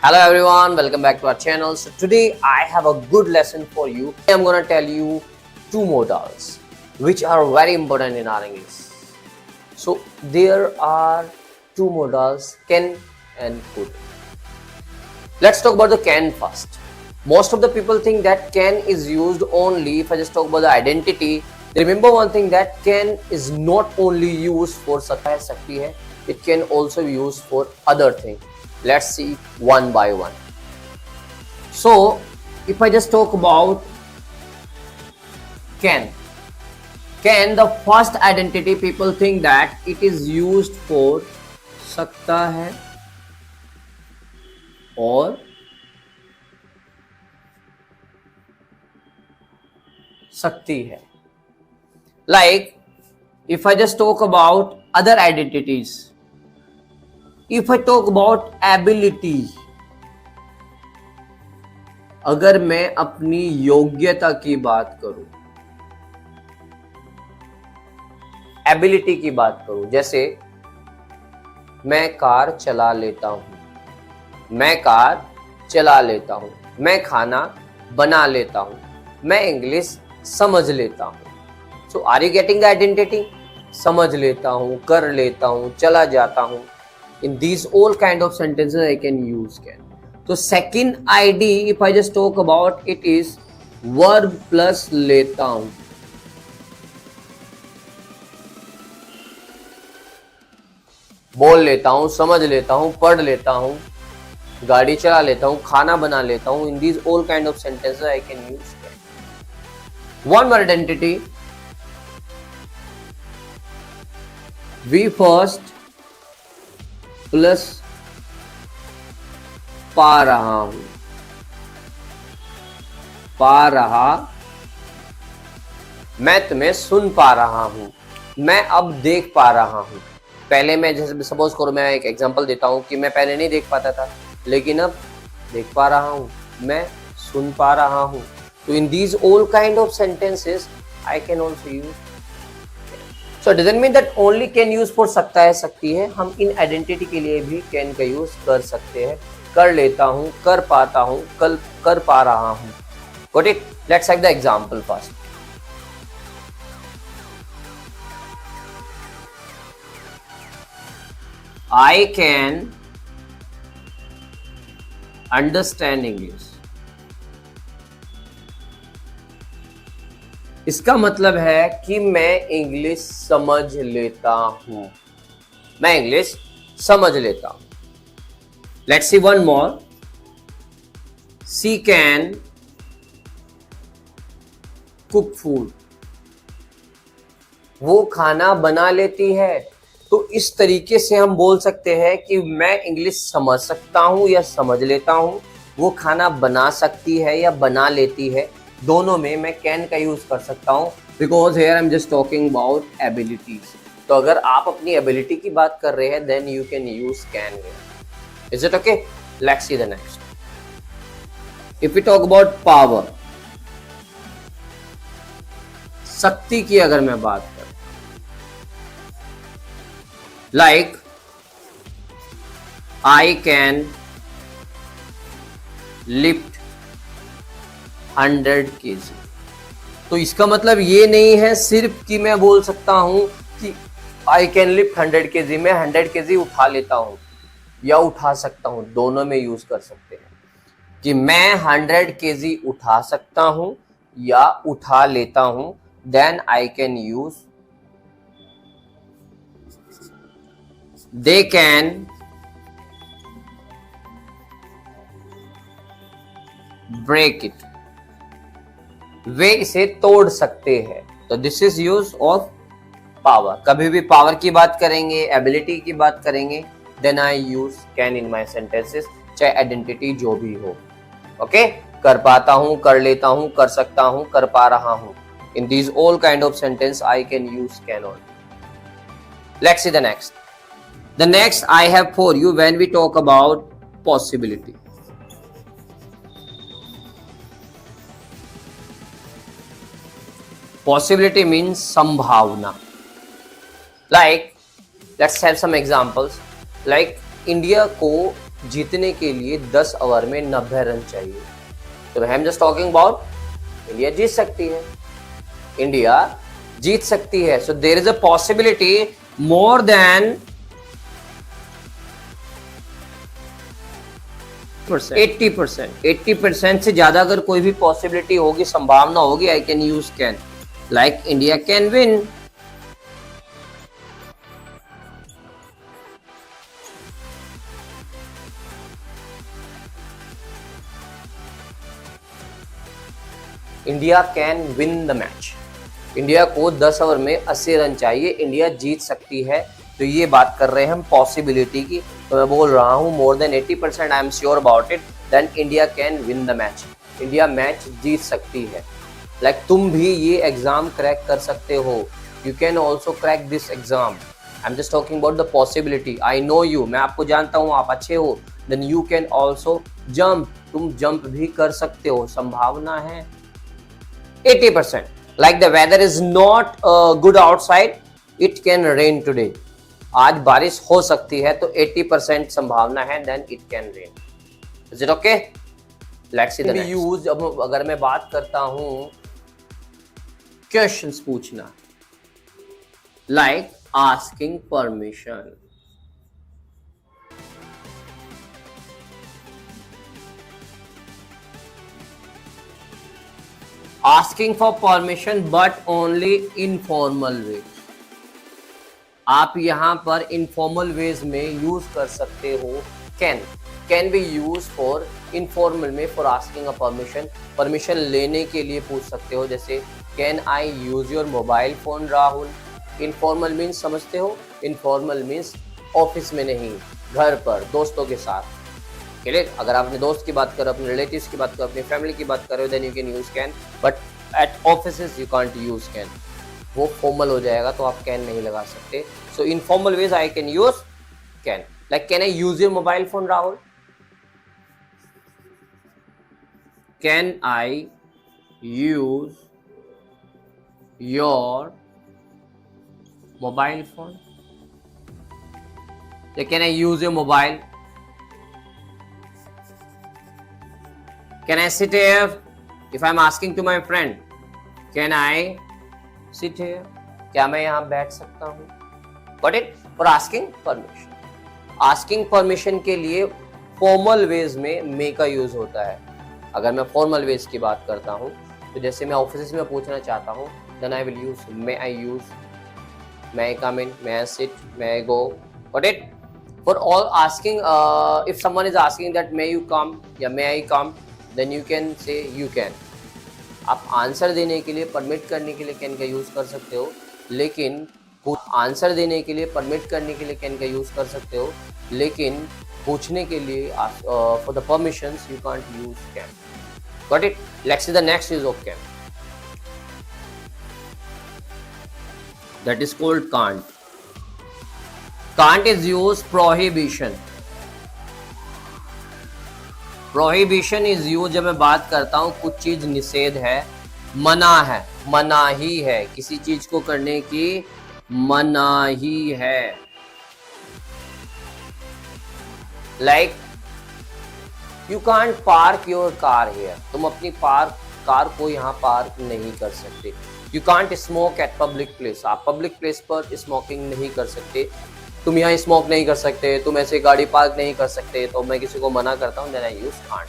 Hello everyone, welcome back to our channel. So today I have a good lesson for you. I'm gonna tell you two modals which are very important in our English. So there are two modals, can and could. Let's talk about the can first. Most of the people think that can is used only if I just talk about the identity. Remember one thing, that can is not only used for sakti hai, it can also be used for other things. Let's see one by one. So if I just talk about can, the first identity people think that it is used for सकता है और सकती है. Like if I just talk about other identities, if I talk about ability, अगर मैं अपनी योग्यता की बात करूं, एबिलिटी की बात करूं, जैसे मैं कार चला लेता हूं, मैं कार चला लेता हूं, मैं खाना बना लेता हूं, मैं इंग्लिश समझ लेता हूं. So are you getting the identity? समझ लेता हूं, कर लेता हूं, चला जाता हूं. In these all kind of sentences I can use can. So second ID, if I just talk about it, is verb plus लेता हूं. बोल लेता हूं, समझ लेता हूं, पढ़ लेता हूं, गाड़ी चला लेता हूं, खाना बना लेता हूं. In these all kind of sentences I can use can. One more identity. We first plus पा रहा हूं, पा रहा, मैं तुम्हें सुन पा रहा हूं, मैं अब देख पा रहा हूं. पहले मैं जैसे सपोज करो, मैं एक एग्जांपल देता हूं कि मैं पहले नहीं देख पाता था लेकिन अब देख पा रहा हूं, मैं सुन पा रहा हूं. तो इन these all kind of sentences I can also use. So it doesn't mean that only can use for सकता है, सकती है. हम इन आइडेंटिटी के लिए भी can का यूज कर सकते हैं. कर लेता हूं, कर पाता हूं, कल कर पा रहा हूं. Got it? Let's take the example first. I can understand English. इसका मतलब है कि मैं इंग्लिश समझ लेता हूं, मैं इंग्लिश समझ लेता हूं. Let's see one more. She can cook food. वो खाना बना लेती है. तो इस तरीके से हम बोल सकते हैं कि मैं इंग्लिश समझ सकता हूं या समझ लेता हूं, वो खाना बना सकती है या बना लेती है. दोनों में मैं कैन का यूज कर सकता हूं, because here I am just talking about abilities. तो अगर आप अपनी एबिलिटी की बात कर रहे हैं then you can use can. Is it okay? Let's see the next. If we talk about power, शक्ति की अगर मैं बात करूं, like I can lift 100 kg. तो इसका मतलब ये नहीं है सिर्फ कि मैं बोल सकता हूं कि आई कैन लिफ्ट 100 kg, मैं 100 kg उठा लेता हूं या उठा सकता हूं. दोनों में यूज कर सकते हैं कि मैं 100 kg उठा सकता हूं या उठा लेता हूं. Then I can use they can break it. वे इसे तोड़ सकते हैं. तो this is use of power. कभी भी पावर की बात करेंगे, एबिलिटी की बात करेंगे, then I use can in my sentences, चाहे आइडेंटिटी जो भी हो. ओके? कर पाता हूं, कर लेता हूं, कर सकता हूं, कर पा रहा हूं. In these all kind of sentence I can use can on. Let's see the next. The next I have for you when we talk about possibility. Possibility means संभावना. Like let's have some examples. Like India को जीतने के लिए 10 over में 90 run चाहिए। तो I am just talking about India जीत सकती है, इंडिया जीत सकती है। So there is a possibility more than 80% से ज्यादा अगर कोई भी पॉसिबिलिटी होगी, संभावना होगी, आई can use can, like India can win. India can win the match. India को 10 ओवर में 80 रन चाहिए, इंडिया जीत सकती है। तो ये बात कर रहे हैं हम पॉसिबिलिटी की। तो मैं बोल रहा हूँ more than 80% I am sure about it, then India can win the match. India match जीत सकती है। लाइक तुम भी ये एग्जाम क्रैक कर सकते हो, you can also crack this exam. I am just talking about the possibility. I know you, मैं आपको जानता हूँ, आप अच्छे हो, then you can also jump, तुम जंप भी कर सकते हो। संभावना है 80%. Like the weather is not good outside, it can rain today. आज बारिश हो सकती है, तो 80% संभावना है, then it can rain. Is it okay? Let's see the next. Use, अब अगर मैं बात करता हूँ questions पूछना, like asking permission. Asking for permission but only informal way. आप यहाँ पर informal ways में use कर सकते हो can be used for informal में for asking a permission. Permission लेने के लिए पूछ सकते हो, जैसे can I use your mobile phone Rahul. Informal means समझते हो, informal means ऑफिस में नहीं, घर पर दोस्तों के साथ। क्लियर? अगर आप अपने दोस्त की बात करो, अपने रिलेटिव्स की बात करो, अपनी फैमिली की बात करो, then you can use can, but at offices you can't use can, वो फॉर्मल हो जाएगा, तो आप कैन नहीं लगा सकते। So informal ways I can use can, like can I use your mobile phone Rahul, can I use your mobile phone, can I use your mobile, can I sit here? If I'm asking to my friend, can I sit here? क्या मैं यहाँ बैठ सकता हूँ? Got it? For asking permission. Asking permission के लिए formal ways में may का use होता है। अगर मैं formal ways की बात करता हूँ, तो जैसे मैं ऑफिस में पूछना चाहता हूँ, then I will use may I use, may I come in, may I sit, may I go. Got it? For all asking, if someone is asking that may you come या may I come, then you can say you can. आप answer देने के लिए, permit करने के लिए can का use कर सकते हो, लेकिन आंसर देने के लिए, परमिट करने के लिए कैन का यूज कर सकते हो, लेकिन पूछने के लिए for the permissions you can't use can. Got it? Let's see the next use of can. That is called can't. Can't is use prohibition. Prohibition is use जब मैं बात करता हूं कुछ चीज निषेध है, मना है, मनाही है, किसी चीज को करने की मनाही है. Like you can't park your car here. तुम अपनी कार को यहाँ पार्क नहीं कर सकते. You can't smoke eight public place. आप पब्लिक प्लेस पर स्मोकिंग नहीं कर सकते. तुम यहाँ स्मोक नहीं कर सकते, तुम ऐसे गाड़ी पार्क नहीं कर सकते. तो मैं किसी को मना करता हूँ, then I use can't.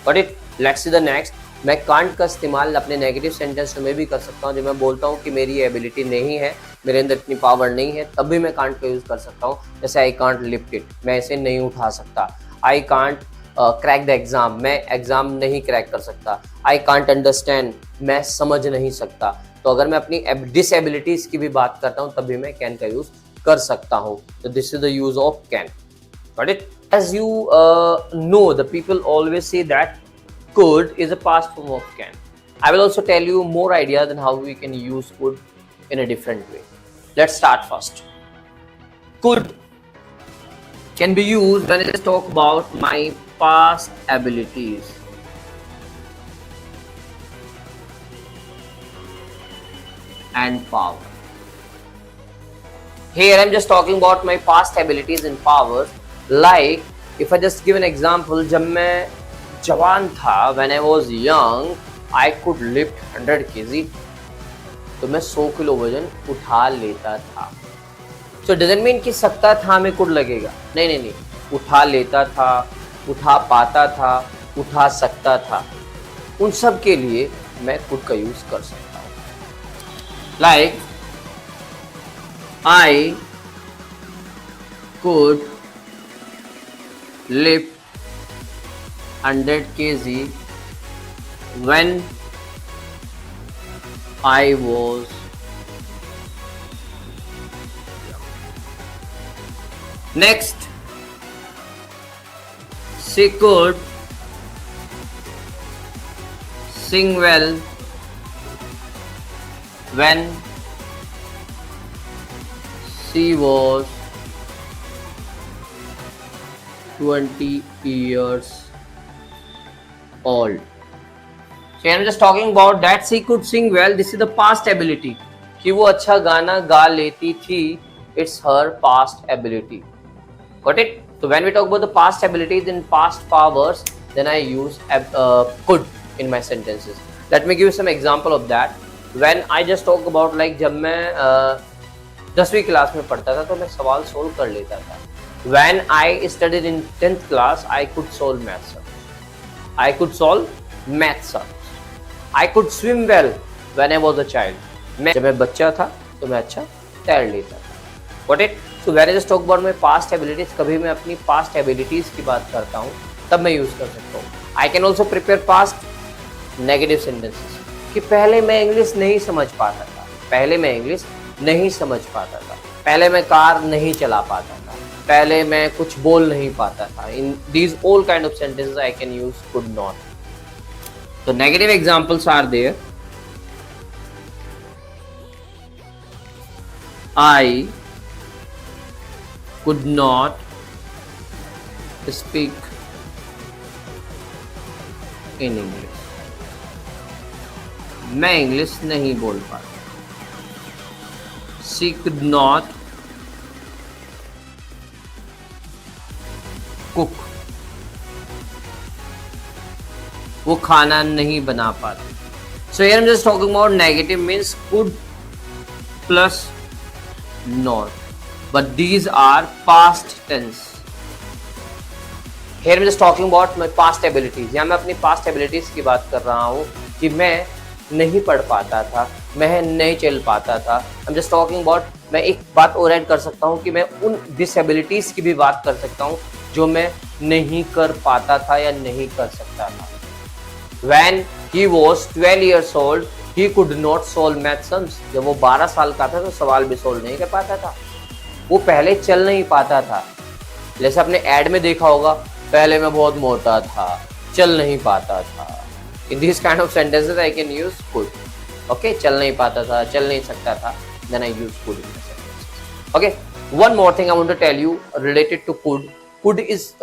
But it let's see the next. मैं कांट का इस्तेमाल अपने नेगेटिव सेंटेंस में भी कर सकता हूँ. जब मैं बोलता हूँ कि मेरी एबिलिटी नहीं है, मेरे अंदर इतनी पावर नहीं है, तब भी मैं कांट का यूज कर सकता हूँ. जैसे आई कांट लिफ्ट इट, मैं इसे नहीं उठा सकता. I can't crack the exam, मैं एग्जाम नहीं क्रैक कर सकता. आई कांट अंडरस्टैंड, मैं समझ नहीं सकता. तो अगर मैं अपनी डिसएबिलिटीज की भी बात करता हूँ, तब भी मैं कैन का यूज कर सकता हूँ. तो this is the use of can. Got it? As you know, the people always say that could is a past form of can. I will also tell you more ideas on how we can use could in a different way. Let's start first. Could can be used when I talk about my past abilities. And power. Here I'm just talking about my past abilities and powers. Like if I just give an example, जब मैं जवान था, when I was young, I could lift 100 kg, तो मैं 100 kilo वजन उठा लेता था। सो डजंट मीन कि सकता था में कुड लगेगा, नहीं नहीं नहीं, उठा लेता था, उठा पाता था, उठा सकता था, उन सब के लिए मैं कुड का यूज कर सकता हूं। Like I could lift 100 kg when I was next. She could sing well when she was 20 years old. So I'm just talking about that she could sing well. This is the past ability. कि वो अच्छा गाना गा लेती थी. It's her past ability. Got it? So when we talk about the past abilities in past powers, then I use could in my sentences. Let me give you some example of that. When I just talk about like जब मैं 10वीं class में पढ़ता था तो मैं सवाल solve कर लेता था. When I studied in 10th class, I could solve maths. I could solve maths. I could swim well when I was a child. जब मैं बच्चा था तो मैं अच्छा तैर लेता था. Got it? So when I just talk about my past abilities, कभी मैं अपनी past abilities की बात करता हूँ तब मैं यूज कर सकता हूँ. I can also prepare past negative sentences. कि पहले मैं इंग्लिश नहीं समझ पाता था, पहले मैं इंग्लिश नहीं समझ पाता था, पहले मैं कार नहीं चला पाता था, पहले मैं कुछ बोल नहीं पाता था. In these all kind of sentences I can use could not. So negative examples are there. I could not speak in English. मैं इंग्लिश नहीं बोल पाता. She could not cook. वो खाना नहीं बना पाती. So here I'm just talking about negative means could plus not, but these are past tense. Here I'm just talking about my past abilities. यहाँ मैं अपनी past abilities की बात कर रहा हूँ कि मैं नहीं पढ़ पाता था, मैं नहीं चल पाता था. I'm just talking about, मैं एक बात और ऐड कर सकता हूँ कि मैं उन disabilities की भी बात कर सकता हूँ जो मैं नहीं कर पाता था या नहीं कर सकता था. When he was 12 years old, he could not solve math sums. जब वो 12 साल का था तो सवाल भी सोल्व नहीं कर पाता था. वो पहले चल नहीं पाता था. जैसे आपने एड में देखा होगा, पहले मैं बहुत मोटा था, चल नहीं पाता था. In these kind of sentences I can use could. Okay, चल नहीं पाता था, चल नहीं सकता था, then I use could in the sentences. Okay, one more thing I want to tell you related to could. Could is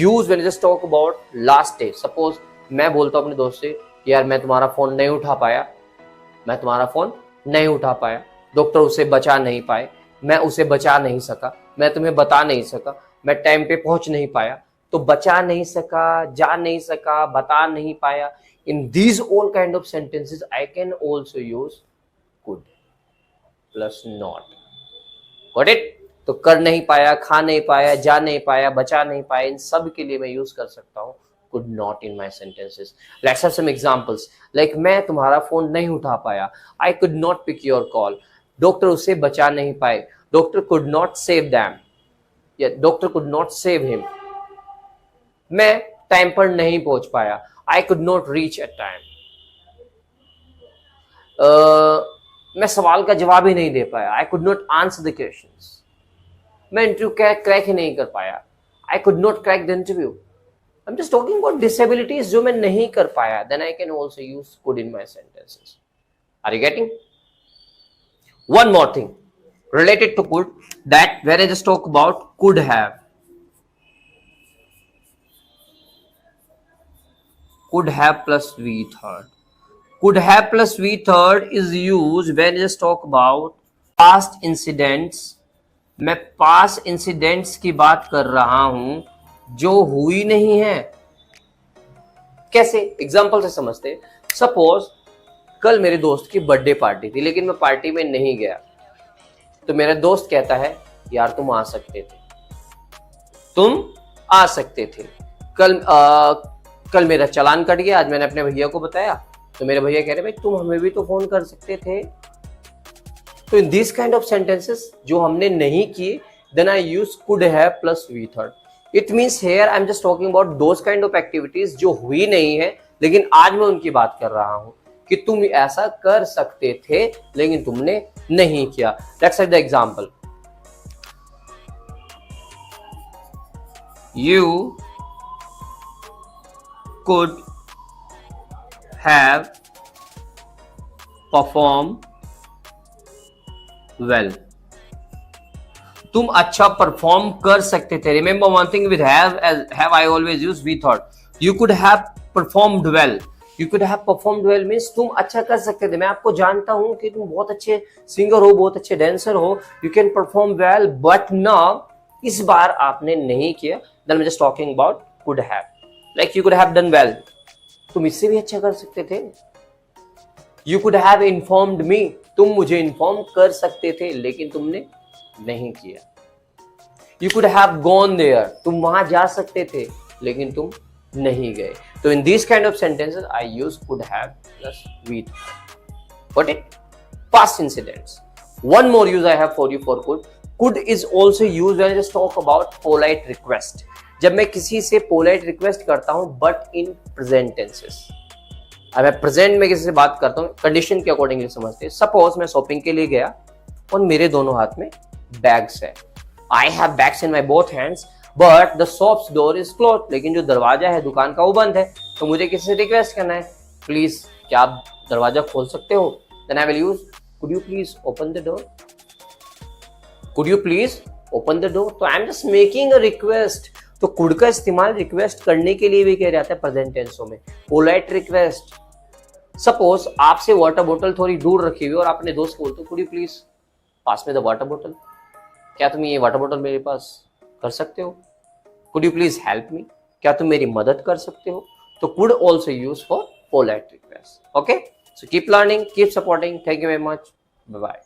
used when you just talk about last day. Suppose मैं बोलता हूँ अपने दोस्त से कि यार मैं तुम्हारा फोन नहीं उठा पाया, मैं तुम्हारा फोन नहीं उठा पाया, डॉक्टर उसे बचा नहीं पाए, मैं उसे बचा नहीं सका, मैं तुम्हें बता नहीं सका, मैं टाइम पे पहुंच नहीं पाया. तो बचा नहीं सका, जा नहीं सका, बता नहीं पाया. In these all kind of sentences I can also use could plus not. Got it? तो कर नहीं पाया, खा नहीं पाया, जा नहीं पाया, बचा नहीं पाया, इन सब के लिए मैं यूज कर सकता हूँ could not in my sentences. Let's have some examples. Like मैं तुम्हारा फोन नहीं उठा पाया, I could not pick your call. Doctor उसे बचा नहीं पाए, doctor could not save them. Yeah, doctor could not save him. मैं टाइम पर नहीं पहुंच पाया, I could not reach at time. मैं सवाल का जवाब ही नहीं दे पाया, I could not answer the questions. मैं इंटरव्यू क्रैक ही नहीं कर पाया, I could not crack the interview. I'm just talking about disabilities जो मैं नहीं कर पाया, then I can also use could in my sentences. Are you getting? One more thing related to could, that where I just talk about could have. Could have plus V third. Could have plus V third is used when I just talk about past incidents. मैं past incidents की बात कर रहा हूं जो हुई नहीं है। कैसे? एग्जाम्पल से समझते। सपोज कल मेरे दोस्त की बर्थडे पार्टी थी, लेकिन मैं पार्टी में नहीं गया, तो मेरा दोस्त कहता है यार तुम आ सकते थे, तुम आ सकते थे। कल मेरा चालान कट गया, आज मैंने अपने भैया को बताया, तो मेरे भैया कह रहे भाई तुम हमें भी तो फोन कर सकते थे। तो in this kind of sentences जो हमने नहीं किए, then I use could have plus V third. It means here I am just talking about those kind of activities जो हुई नहीं है, लेकिन आज मैं उनकी बात कर रहा हूं कि तुम ऐसा कर सकते थे लेकिन तुमने नहीं किया। Let's take the example, you could have performed well. तुम अच्छा परफॉर्म कर सकते थे। Remember one thing with have I always used we thought. You could have performed well. You could have performed well means तुम अच्छा कर सकते थे। मैं आपको जानता हूं कि तुम बहुत अच्छे सिंगर हो, बहुत अच्छे डांसर हो, you can perform well, but now इस बार आपने नहीं किया। Then I'm just talking about could have. Like you could have done well. तुम इससे भी अच्छा कर सकते थे। You could have informed me. तुम मुझे इन्फॉर्म कर सकते थे लेकिन तुमने नहीं किया। You could have gone there. तुम वहां जा सकते थे लेकिन तुम नहीं गए। तो in these kind of sentences I use could have plus with. Got it? Past incidents. One more use I have for you for could. Could is also used when I just talk about polite request. जब मैं किसी से polite request करता हूं but in present tenses. अब मैं present में किसी से बात करता हूं, कंडीशन के अकॉर्डिंगली समझते हैं। सपोज मैं शॉपिंग के लिए गया और मेरे दोनों हाथ में बैग्स है। I have bags in my both hands but the shops door is close. लेकिन जो दरवाजा है दुकान का वो बंद है, तो मुझे किसी से रिक्वेस्ट करना है, प्लीज क्या आप दरवाजा खोल सकते हो? Then I will use could you please open the door. Could you please open the door. तो I am just making a request. तो कुड का इस्तेमाल रिक्वेस्ट करने के लिए भी किया जाता है प्रेजेंट टेंसों में, पोलाइट रिक्वेस्ट। सपोज आपसे वाटर बोतल थोड़ी दूर रखी हुई और आपने दोस्त को बोलते कुड यू प्लीज पास में द वाटर बोतल। क्या तुम ये वाटर बोतल मेरे पास कर सकते हो? Could you please help me. क्या तुम मेरी मदद कर सकते हो? तो could also use for polite request. Okay, so keep learning, keep supporting. Thank you very much, bye bye.